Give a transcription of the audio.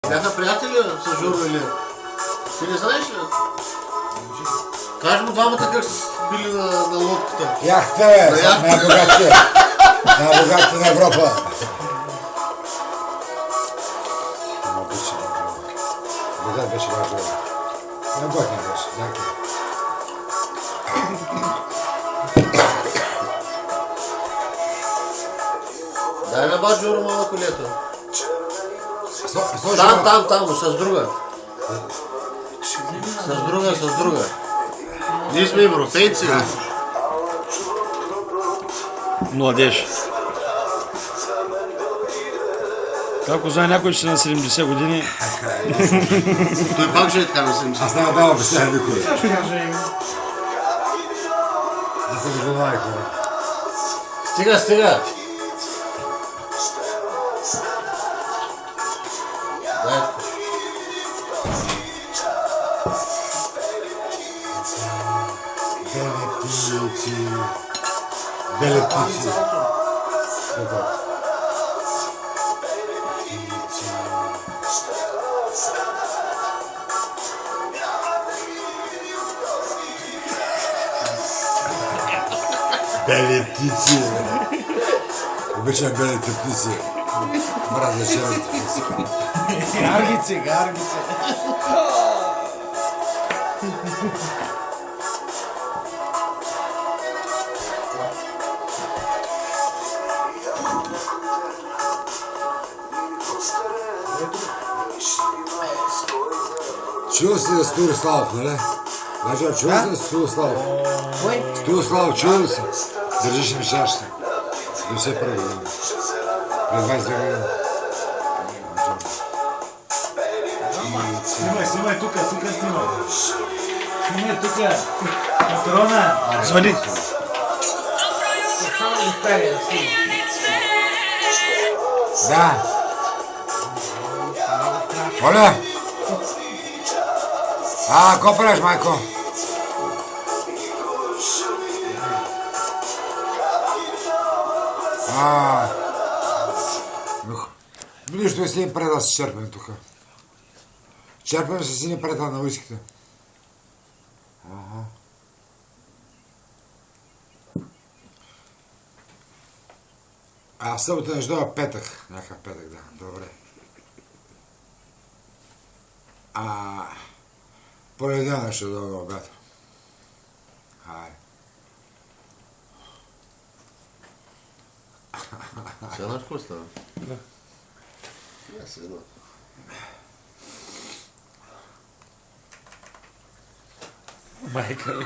Бяха приятели с Жоро или? Ти не знаеш ли? Кажи му двамата как са били на лодката. Яхта, бе, най-богатите. Най-богатите на Европа. Богат беше важно. Най-готин беше, яхта. Дай на баш Жоро малко колето. Там, с друга. С друга. Ние сме европейци. Младеж. Ако знае някой, че са на 70 години. Той пак ще е така на 70. Аз няма дава обясня никой. Аз съм го знаех. Стига. Бели птици. Бели птици. Обичам белите птици. Мразя черните птици. Гаргице. Чул си за Стоилославов, нали? Значи, чул си за Стоилославов. Стоилославов, чул ли си? Държиш ми чашата. 91 година. През 22 година. Снимай тук снимай. Снимай тук. Патрона. Звъни. Да. Оля! Какво правиш, майко? Видиш, той си им пред да се черпим тук. Черпим се си ни пред на уиските. Събота не ждава петък. Някакъв петък, да. Добре. Понеделник ще дойда обяд. Хайде. Сега знаеш какво става? Да. Аз едно. Майка ми.